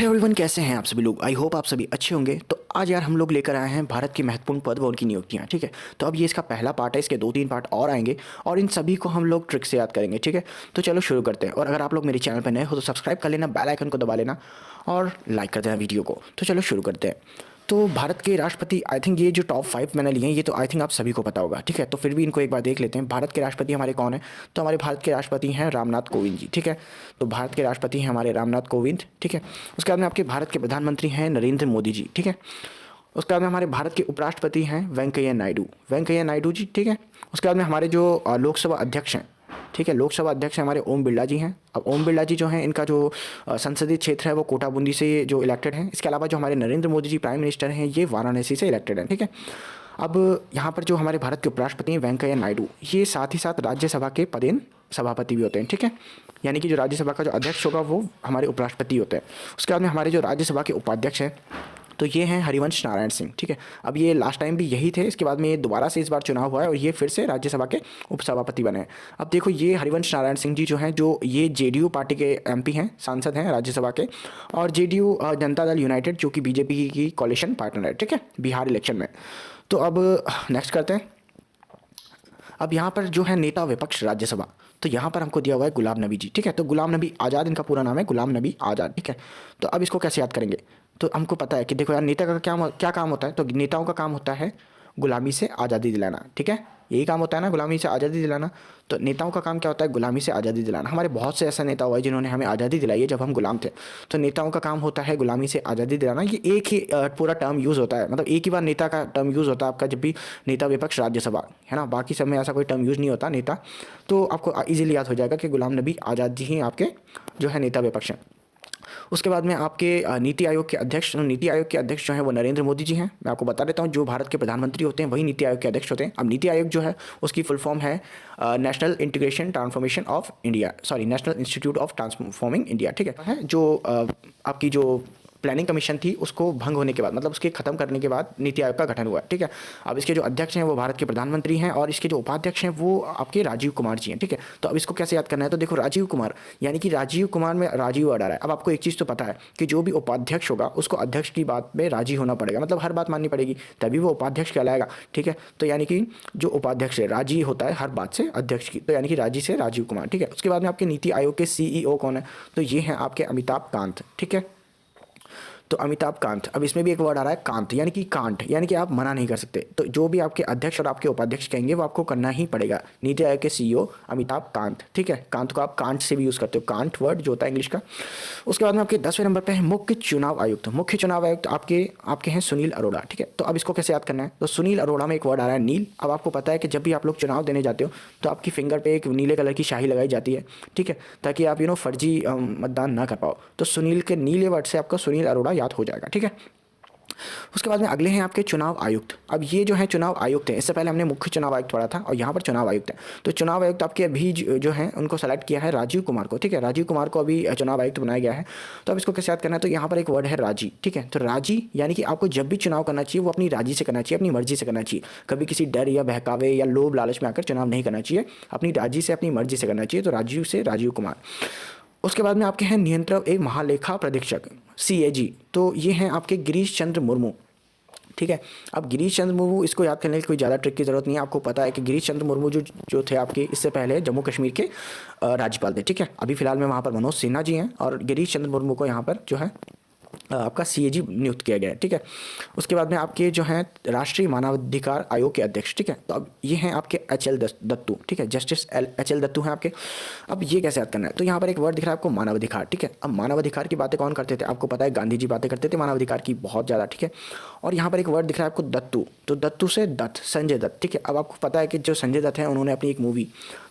Hey everyone, कैसे हैं आप सभी लोग। आई होप आप सभी अच्छे होंगे। तो आज यार हम लोग लेकर आए हैं भारत के महत्वपूर्ण पद व उनकी नियुक्तियां। ठीक है, तो अब ये इसका पहला पार्ट है, इसके 2-3 पार्ट और आएंगे और इन सभी को हम लोग ट्रिक से याद करेंगे। ठीक है, तो चलो शुरू करते हैं। और अगर आप लोग मेरे चैनल पर नए हो तो सब्सक्राइब कर लेना, बेल आइकन को दबा लेना और लाइक कर देना वीडियो को। तो चलो शुरू करते हैं। तो भारत के राष्ट्रपति, आई थिंक ये जो टॉप 5 मैंने लिए हैं ये तो आई थिंक आप सभी को पता होगा। ठीक है, तो फिर भी इनको एक बार देख लेते हैं। भारत के राष्ट्रपति हमारे कौन है? तो हमारे भारत के राष्ट्रपति हैं रामनाथ कोविंद जी। ठीक है, तो भारत के राष्ट्रपति हैं हमारे रामनाथ कोविंद। ठीक है, उसके बाद में आपके भारत के प्रधानमंत्री हैं नरेंद्र मोदी जी। ठीक है, उसके बाद में हमारे भारत के उपराष्ट्रपति हैं वेंकैया नायडू जी। ठीक है, उसके बाद में हमारे जो लोकसभा अध्यक्ष हैं, ठीक है, लोकसभा अध्यक्ष हमारे ओम बिरला जी हैं। अब ओम बिरला जी जो हैं, इनका जो संसदीय क्षेत्र है वो कोटा बूंदी से जो इलेक्टेड हैं। इसके अलावा जो हमारे नरेंद्र मोदी जी प्राइम मिनिस्टर हैं, ये वाराणसी से इलेक्टेड हैं। ठीक है, अब यहाँ पर जो हमारे भारत के उपराष्ट्रपति हैं वेंकैया नायडू, ये साथ ही साथ राज्यसभा के पदेन सभापति भी होते हैं। ठीक है, यानी कि जो राज्यसभा का जो अध्यक्ष होगा वो हमारे उपराष्ट्रपति होते हैं। उसके बाद में हमारे जो राज्यसभा के उपाध्यक्ष हैं तो ये हैं हरिवंश नारायण सिंह। ठीक है, अब ये लास्ट टाइम भी यही थे, इसके बाद में ये दोबारा से इस बार चुनाव हुआ है और ये फिर से राज्यसभा के उपसभापति बने हैं। अब देखो, ये हरिवंश नारायण सिंह जी जो हैं, जो ये जेडीयू पार्टी के एमपी हैं, सांसद हैं राज्यसभा के, और जेडीयू जनता दल यूनाइटेड जो कि बीजेपी की कोalition पार्टनर है। ठीक है, बिहार इलेक्शन में। तो अब नेक्स्ट करते हैं। अब यहाँ पर जो है नेता विपक्ष राज्यसभा, तो यहाँ पर हमको दिया हुआ है गुलाम नबी जी। ठीक है, तो गुलाम नबी आज़ाद इनका पूरा नाम है, गुलाम नबी आज़ाद। ठीक है, तो अब इसको कैसे याद करेंगे? तो हमको पता है कि देखो यार, नेता का क्या काम होता है? तो नेताओं का काम होता है गुलामी से आज़ादी दिलाना। ठीक है, यही काम होता है ना, गुलामी से आज़ादी दिलाना। तो नेताओं का काम क्या होता है? गुलामी से आज़ादी दिलाना। हमारे बहुत से ऐसे नेता हुए जिन्होंने हमें आज़ादी दिलाई है जब हम गुलाम थे। तो नेताओं का काम होता है गुलामी से आज़ादी दिलाना। ये एक ही पूरा टर्म यूज़ होता है, मतलब एक ही बार नेता का टर्म यूज़ होता है आपका, जब भी नेता विपक्ष राज्यसभा है ना। बाकी सब में ऐसा कोई टर्म यूज़ नहीं होता नेता। तो आपको ईजिली याद हो जाएगा कि गुलाम नबी आज़ाद जी ही आपके जो है नेता विपक्ष हैं। उसके बाद में आपके नीति आयोग के अध्यक्ष, जो हैं वो नरेंद्र मोदी जी हैं। मैं आपको बता देता हूँ, जो भारत के प्रधानमंत्री होते हैं वही नीति आयोग के अध्यक्ष होते हैं। अब नीति आयोग जो है उसकी फुल फॉर्म है national integration transformation of India, national institute of transforming India. ठीक है, जो आपकी जो प्लानिंग कमीशन थी उसको भंग होने के बाद, मतलब उसके खत्म करने के बाद नीति आयोग का गठन हुआ है। ठीक है, अब इसके जो अध्यक्ष हैं वो भारत के प्रधानमंत्री हैं और इसके जो उपाध्यक्ष हैं वो आपके राजीव कुमार जी हैं। ठीक है, तो अब इसको कैसे याद करना है? तो देखो, राजीव कुमार यानी कि राजीव कुमार में राजीव वर्ड आ रहा है। अब आपको एक चीज़ तो पता है कि जो भी उपाध्यक्ष होगा उसको अध्यक्ष की बात में राजी होना पड़ेगा, मतलब हर बात माननी पड़ेगी, तभी वो उपाध्यक्ष कहलाएगा। ठीक है, तो यानी कि जो उपाध्यक्ष है राजी होता है हर बात से अध्यक्ष की, तो यानी कि राजी से राजीव कुमार। ठीक है, उसके बाद में आपके नीति आयोग के सीईओ कौन है? तो ये हैं आपके अमिताभ कांत। ठीक है, तो अमिताभ कांत, अब इसमें भी एक वर्ड आ रहा है कांत, यानी कि कांट, यानी कि आप मना नहीं कर सकते। तो जो भी आपके अध्यक्ष और आपके उपाध्यक्ष कहेंगे वो आपको करना ही पड़ेगा। नीति आयोग के सीईओ अमिताभ कांत। ठीक है, कांत को आप कांट से भी यूज़ करते हो, कांट वर्ड जो होता है इंग्लिश का। उसके बाद में आपके 10वें नंबर पर है मुख्य चुनाव आयुक्त। मुख्य चुनाव आयुक्त आपके हैं सुनील अरोड़ा। ठीक है, तो अब इसको कैसे याद करना है? तो सुनील अरोड़ा में एक वर्ड आ रहा है नील। अब आपको पता है कि जब भी आप लोग चुनाव देने जाते हो तो आपकी फिंगर पे एक नीले कलर की शाही लगाई जाती है। ठीक है, ताकि आप फर्जी मतदान ना कर पाओ। तो सुनील के नीले वर्ड से आपका सुनील अरोड़ा याद हो जाएगा। ठीक है, उसके बाद में अगले हैं आपके चुनाव आयुक्त। अब ये जो है चुनाव आयुक्त हैं, इससे पहले हमने मुख्य चुनाव आयुक्त पढ़ा था और यहाँ पर चुनाव आयुक्त है। तो चुनाव आयुक्त आपके अभी जो हैं उनको सेलेक्ट किया है राजीव कुमार को। ठीक है, राजीव कुमार को अभी चुनाव आयुक्त बनाया गया है। तो अब इसको कैसे याद करना है? तो यहाँ पर एक वर्ड है राजी। ठीक है, तो राजी यानी कि आपको जब भी चुनाव करना चाहिए वो अपनी राजी से करना चाहिए, अपनी मर्जी से करना चाहिए। कभी किसी डर या बहकावे या लोभ लालच में आकर चुनाव नहीं करना चाहिए, अपनी राजी से अपनी मर्जी से करना चाहिए। तो राजीव से राजीव कुमार। उसके बाद में आपके हैं नियंत्रक एक महालेखा परीक्षक सीएजी। तो ये हैं आपके गिरीश चंद्र मुर्मू। ठीक है, अब गिरीश चंद्र मुर्मू, इसको याद करने की कोई ज़्यादा ट्रिक की ज़रूरत नहीं है। आपको पता है कि गिरीश चंद्र मुर्मू जो थे आपके इससे पहले जम्मू कश्मीर के राज्यपाल थे। ठीक है, अभी फिलहाल में वहाँ पर मनोज सिन्हा जी हैं और गिरीश चंद्र मुर्मू को यहाँ पर जो है आपका सीएजी नियुक्त किया गया है। ठीक है, उसके बाद में आपके जो हैं राष्ट्रीय मानवाधिकार आयोग के अध्यक्ष। ठीक है, तो अब ये हैं आपके एचएल दत्तू। ठीक है, जस्टिस एचएल दत्तू हैं आपके। अब ये कैसे याद करना है? तो यहाँ पर एक वर्ड दिख रहा है आपको मानवाधिकार। ठीक है, अब मानवाधिकार की बातें कौन करते थे? आपको पता है गांधी जी बातें करते थे मानवाधिकार की बहुत ज़्यादा। ठीक है, और यहाँ पर एक वर्ड दिख रहा है आपको दत्तू। तो दत्तू से दत्त, संजय दत्त। ठीक है, अब आपको पता है कि जो संजय दत्त हैं उन्होंने अपनी एक मूवी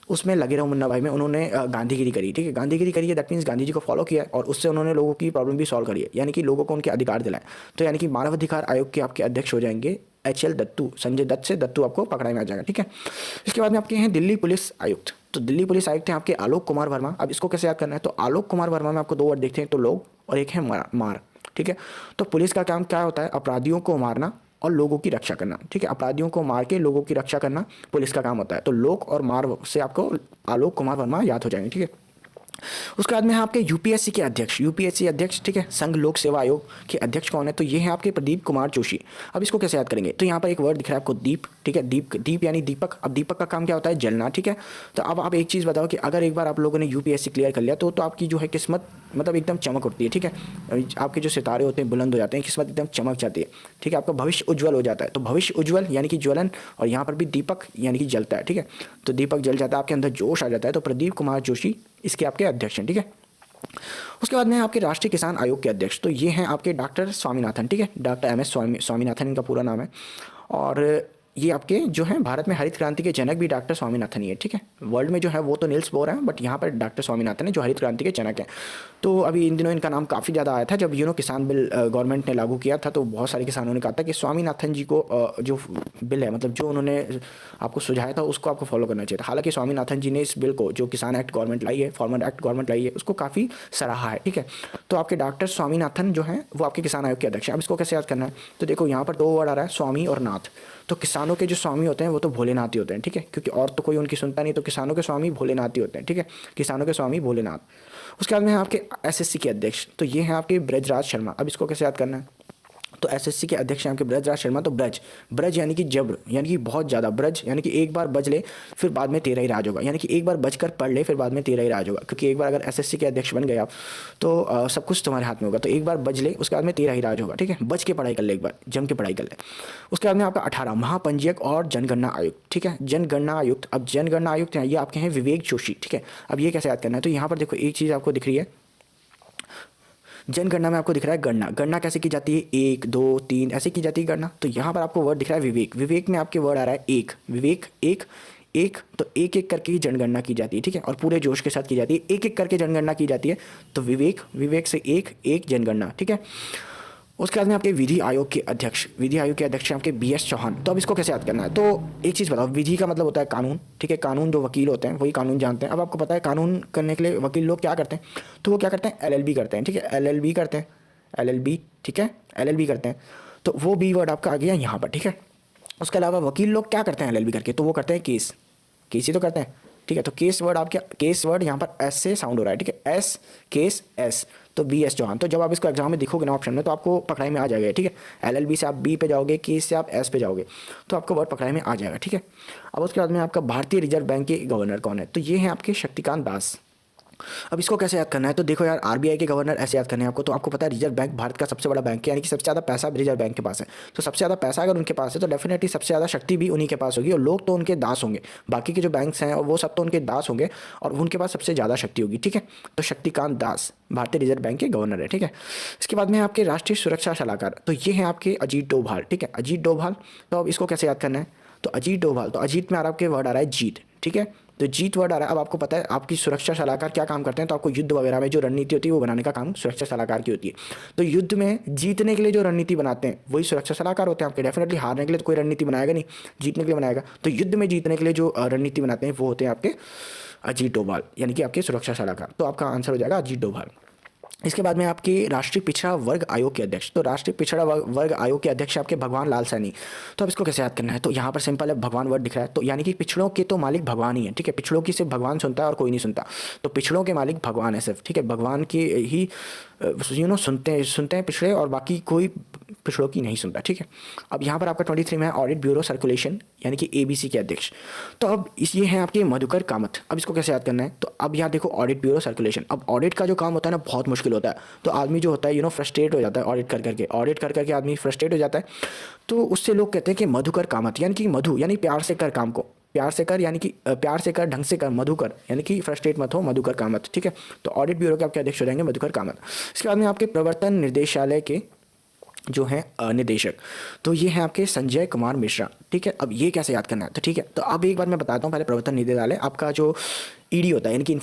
उसमें लगे रहो मुन्ना भाई में उन्होंने गांधीगिरी करी। ठीक है, गांधीगिरी करी है, दैट मीन्स गांधी जी को फॉलो किया है और उससे उन्होंने लोगों की प्रॉब्लम भी सॉल्व करी है, यानी कि लोगों को उनके अधिकार दिलाए। तो यानी कि मानवाधिकार आयोग के आपके अध्यक्ष हो जाएंगे एचएल दत्तू। संजय दत्त से दत्तू आपको पकड़ाई में आ जाएगा। ठीक है, इसके बाद में आपके हैं दिल्ली पुलिस आयुक्त। तो दिल्ली पुलिस आयुक्त हैं आपके आलोक कुमार वर्मा। अब इसको कैसे याद करना है? तो आलोक कुमार वर्मा में आपको दो वर्ड देखते हैं, तो लोग और एक है मार। ठीक है, तो पुलिस का काम क्या होता है? अपराधियों को मारना और लोगों की रक्षा करना। ठीक है, अपराधियों को मार के लोगों की रक्षा करना पुलिस का काम होता है। तो लोग और मार से आपको आलोक कुमार वर्मा याद हो जाएंगे। ठीक है, उसके बाद में है आपके यूपीएससी के अध्यक्ष, यूपीएससी अध्यक्ष, ठीक है, संघ लोक सेवा आयोग के अध्यक्ष कौन है, तो ये है आपके प्रदीप कुमार जोशी। अब इसको कैसे याद करेंगे, तो यहाँ पर एक वर्ड दिख रहा है आपको दीप, ठीक है, दीप, दीप यानी दीपक। अब दीपक का काम क्या होता है, जलना, ठीक है। तो अब आप एक चीज़ बताओ कि अगर एक बार आप लोगों ने यूपीएससी क्लियर कर लिया तो आपकी जो है किस्मत मतलब एकदम चमक उठती है, ठीक है, आपके जो सितारे होते हैं बुलंद हो जाते हैं, किस्मत एकदम चमक जाती है, ठीक है, आपका भविष्य उज्जवल हो जाता है। तो भविष्य उज्जवल यानी कि ज्वलन, और यहाँ पर भी दीपक यानी कि जलता है, ठीक है, तो दीपक जल जाता है, आपके अंदर जोश आ जाता है, तो प्रदीप कुमार जोशी इसके आपके अध्यक्ष हैं, ठीक है। उसके बाद में आपके राष्ट्रीय किसान आयोग के अध्यक्ष, तो ये हैं आपके डॉक्टर स्वामीनाथन, ठीक है, डॉक्टर एम एस स्वामीनाथन इनका पूरा नाम है। और ये आपके जो हैं भारत में हरित क्रांति के जनक भी डॉक्टर स्वामीनाथन ही है, ठीक है। वर्ल्ड में जो है वो तो नील्स बोर हैं, बट यहाँ पर डॉक्टर स्वामीनाथन है जो हरित क्रांति के जनक हैं। तो अभी इन दिनों इनका नाम काफ़ी ज़्यादा आया था जब किसान बिल गवर्नमेंट ने लागू किया था, तो बहुत सारे किसानों ने कहा था कि स्वामीनाथन जी को जो बिल है, मतलब जो उन्होंने आपको सुझाया था उसको आपको फॉलो करना चाहिए था। हालांकि स्वामीनाथन जी ने इस बिल को, जो किसान एक्ट गवर्नमेंट लाई है, फार्मर एक्ट गवर्नमेंट लाई है, उसको काफ़ी सराहा है, ठीक है। तो आपके डॉक्टर स्वामीनाथन जो हैं वो आपके किसान आयोग के अध्यक्ष हैं। अब इसको कैसे याद करना है, तो देखो यहाँ पर दो वर्ड आ रहा है, स्वामी और नाथ। तो किसानों के जो स्वामी होते हैं वो तो भोलेनाथ ही होते हैं, ठीक है, क्योंकि और तो कोई उनकी सुनता नहीं, तो किसानों के स्वामी भोलेनाथ ही होते हैं, ठीक है, किसानों के स्वामी भोलेनाथ। उसके बाद में है आपके एसएससी के अध्यक्ष, तो ये हैं आपके ब्रजराज शर्मा। अब इसको कैसे याद करना है, तो एसएससी के अध्यक्ष हैं आपके ब्रजराज शर्मा। तो ब्रज, ब्रज यानी कि जब्र, यानी कि बहुत ज़्यादा, ब्रज यानी कि एक बार बज ले फिर बाद में तेरा ही राज होगा, यानी कि एक बार बज कर पढ़ ले फिर बाद में तेरा ही राज होगा, क्योंकि एक बार अगर एसएससी के अध्यक्ष बन गए आप तो सब कुछ तुम्हारे हाथ में होगा। तो एक बार बज ले उसके बाद में तेरा ही राज होगा, ठीक है, बज के पढ़ाई कर ले, एक बार जम के पढ़ाई कर ले। उसके बाद में आपका 18 महापंजीयक और जनगणना आयुक्त, ठीक है, जनगणना आयुक्त। अब जनगणना आयुक्त ये आपके हैं विवेक जोशी, ठीक है। अब ये कैसे याद करना है, तो यहाँ पर देखो एक चीज़ आपको दिख रही है, जनगणना में आपको दिख रहा है गणना, गणना कैसे की जाती है, 1 2 3 ऐसे की जाती है गणना। तो यहाँ पर आपको वर्ड दिख रहा है विवेक, विवेक में आपके वर्ड आ रहा है एक, विवेक एक, एक, तो एक एक करके ही जनगणना की जाती है, ठीक है, और पूरे जोश के साथ की जाती है, एक एक करके जनगणना की जाती है। तो विवेक, विवेक से एक, एक जनगणना, ठीक है। उसके बाद में आपके विधि आयोग के अध्यक्ष, विधि आयोग के अध्यक्ष हैं आपके बीएस चौहान। तो अब इसको कैसे याद करना है, तो एक चीज़ बताओ, विधि का मतलब होता है कानून, ठीक है, कानून जो वकील होते हैं वही कानून जानते हैं। अब आपको पता है कानून करने के लिए वकील लोग क्या करते हैं, तो वो क्या करते हैं, एलएलबी करते हैं, ठीक है, एलएलबी करते हैं, एलएलबी, ठीक है, एलएलबी करते हैं। तो वो बी वर्ड आपका आ गया यहाँ पर, ठीक है। उसके अलावा वकील लोग क्या करते हैं एलएलबी करके, तो वो करते हैं केस, केस ही तो करते हैं, ठीक है। तो केस वर्ड आपके, केस वर्ड यहाँ पर एस से साउंड हो रहा है, ठीक है, एस, केस, एस, तो बी एस चौहान। तो जब आप इसको एग्जाम में दिखोगे ना ऑप्शन में, तो आपको पकड़ाई में आ जाएगा, ठीक है। एलएलबी से आप बी पे जाओगे, केस से आप एस पे जाओगे, तो आपको वर्ड पकड़ाई में आ जाएगा, ठीक है। अब उसके बाद में आपका भारतीय रिजर्व बैंक के गवर्नर कौन है, तो ये हैं आपके शक्तिकांत दास। अब इसको कैसे याद करना है, तो देखो यार, आरबीआई के गवर्नर ऐसे याद करने हैं आपको। तो आपको पता है रिजर्व बैंक भारत का सबसे बड़ा बैंक है, यानी कि सबसे ज़्यादा पैसा रिजर्व बैंक के पास है। तो सबसे ज़्यादा पैसा अगर उनके पास है तो डेफिनेटली सबसे ज़्यादा शक्ति भी उन्हीं के पास होगी, और लोग तो उनके दास होंगे, बाकी के जो बैंक्स हैं और वो सब तो उनके दास होंगे, और उनके पास सबसे ज़्यादा शक्ति होगी, ठीक है। तो शक्तिकांत दास भारतीय रिजर्व बैंक के गवर्नर है, ठीक है। इसके बाद में आपके राष्ट्रीय सुरक्षा सलाहकार, तो ये हैं आपके अजीत डोभाल, ठीक है, अजीत डोभाल। तो अब इसको कैसे याद करना है, तो अजीत डोभाल, तो अजीत में आपके वर्ड आ रहा है जीत, ठीक है, तो जीत वर्ड आ रहा है। अब आपको पता है आपकी सुरक्षा सलाहकार क्या काम करते हैं, तो आपको युद्ध वगैरह में जो रणनीति होती है वो बनाने का काम सुरक्षा सलाहकार की होती है। तो युद्ध में जीतने के लिए जो रणनीति बनाते हैं वही सुरक्षा सलाहकार होते हैं आपके। डेफिनेटली हारने के लिए तो कोई रणनीति बनाएगा नहीं, जीतने के लिए बनाएगा। तो युद्ध में जीतने के लिए जो रणनीति बनाते हैं वो होते हैं आपके अजीत डोभाल, यानी कि आपके सुरक्षा सलाहकार। तो आपका आंसर हो जाएगा अजीत डोभाल। इसके बाद में आपके राष्ट्रीय पिछड़ा वर्ग आयोग के अध्यक्ष, तो राष्ट्रीय पिछड़ा वर्ग आयोग के अध्यक्ष आपके भगवान लाल सैनी। तो अब इसको कैसे याद करना है, तो यहाँ पर सिंपल है, भगवान वर्ड दिख रहा है, तो यानी कि पिछड़ों के तो मालिक भगवान ही है, ठीक है, पिछड़ों की सिर्फ भगवान सुनता है और कोई नहीं सुनता। तो पिछड़ों के मालिक भगवान है सिर्फ, ठीक है, भगवान की ही सुनते हैं पिछड़े, और बाकी कोई पिछड़ों की नहीं सुनता, ठीक है। अब यहाँ पर आपका 23 में है ऑडिट ब्यूरो सर्कुलेशन, यानी कि एबीसी के अध्यक्ष। तो अब ये हैं आपके मधुकर कामत। अब इसको कैसे याद करना है, तो अब यहाँ देखो ऑडिट ब्यूरो सर्कुलेशन। अब ऑडिट का जो काम होता है ना बहुत मुश्किल होता है, तो आदमी जो होता है फ्रस्ट्रेट हो जाता है, ऑडिट कर करके आदमी फ्रस्ट्रेट हो जाता है। तो उससे लोग कहते हैं कि मधुकर कामत, यानी कि मधु यानी प्यार से कर काम को, प्यार से कर, यानी कि प्यार से कर, ढंग से कर, मधुकर यानी कि फ्रस्ट्रेट मत हो, मधुकर कामत, ठीक है। तो ऑडिट ब्यूरो के आपके अध्यक्ष हो जाएंगे मधुकर कामत। इसके बाद में आपके प्रवर्तन निर्देशालय के जो हैं निदेशक, तो ये हैं आपके संजय कुमार मिश्रा, ठीक है। अब ये कैसे याद करना है, तो ठीक है, तो अब एक बार मैं बताता हूँ। पहले प्रवर्तन निदेशालय आपका जो ईडी होता है, यानी कि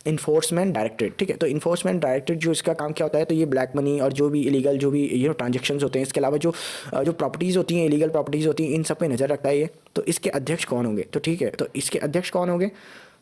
इन्फोर्समेंट डायरेक्टरेट, ठीक है। तो इन्फोर्समेंट डायरेक्टरेट जो इसका काम क्या होता है, तो ये ब्लैक मनी और जो भी इलीगल जो भी ट्रांजेक्शन्स होते हैं, इसके अलावा जो प्रॉपर्टीज़ होती हैं, इलीगल प्रॉपर्टीज़ होती हैं, इन सब पे नज़र रखता है ये। तो इसके अध्यक्ष कौन होंगे, तो ठीक है, तो इसके अध्यक्ष कौन होंगे,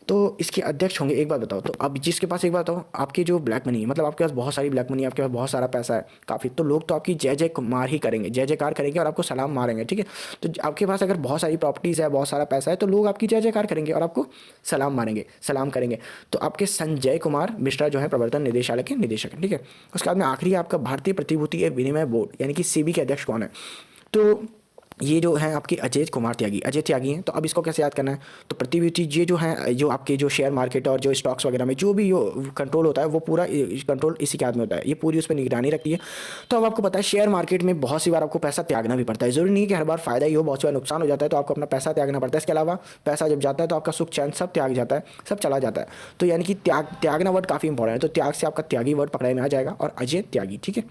तो इसके अध्यक्ष होंगे। एक बात बताओ, तो अब जिसके पास, एक बात बताओ, आपकी जो ब्लैक मनी, मतलब आपके पास बहुत सारी ब्लैक मनी, आपके पास बहुत सारा पैसा है काफ़ी, तो लोग तो आपकी जय जय मार ही करेंगे, जय जयकार करेंगे और आपको सलाम मारेंगे, ठीक है। तो आपके पास अगर बहुत सारी प्रॉपर्टीज़ है, बहुत सारा पैसा है, तो लोग आपकी जय जयकार करेंगे और आपको सलाम मारेंगे, सलाम करेंगे। तो आपके संजय कुमार मिश्रा जो है प्रवर्तन निदेशालय के निदेशक हैं, ठीक है। उसके बाद में आखिरी आपका भारतीय प्रतिभूति विनिमय बोर्ड यानी कि सेबी के अध्यक्ष कौन है? तो ये जो है आपके अजय त्यागी हैं। तो अब इसको कैसे याद करना है? तो प्रतिभूति ये जो है, जो आपके जो शेयर मार्केट और जो स्टॉक्स वगैरह में जो भी यो कंट्रोल होता है, वो पूरा कंट्रोल इसी के हाथ में होता है, ये पूरी उस पर निगरानी रखती है। तो अब आपको पता है शेयर मार्केट में बहुत सी बार आपको पैसा त्यागना भी पड़ता है, ज़रूरी नहीं है कि हर बार फायदा ही हो, बहुत सी बार नुकसान हो जाता है तो आपको अपना पैसा त्यागना पड़ता है। इसके अलावा पैसा जब जाता है तो आपका सुख चैन सब त्याग जाता है, सब चला जाता है। तो यानी कि त्यागना वर्ड काफ़ी इंपॉर्टेंट है। तो त्याग से आपका त्यागी वर्ड पकड़े में आ जाएगा और अजय त्यागी, ठीक है।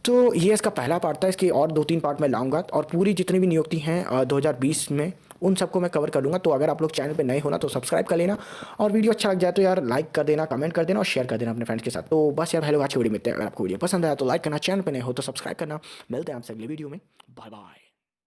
तो ये इसका पहला पार्ट था, इसके और 2-3 पार्ट मैं लाऊंगा और पूरी जितनी भी नियुक्ति हैं 2020 में उन सबको मैं कवर कर लूँगा। तो अगर आप लोग चैनल पे नए हो ना तो सब्सक्राइब कर लेना, और वीडियो अच्छा लग जाए तो यार लाइक कर देना, कमेंट कर देना और शेयर कर देना अपने फ्रेंड्स के साथ। तो बस यार हेलो, आज की वीडियो में इतना। अगर आपको वीडियो पसंद आया तो लाइक करना, चैनल पे नए हो तो सब्सक्राइब करना। मिलते हैं आपसे अगले वीडियो में, बाय बाय।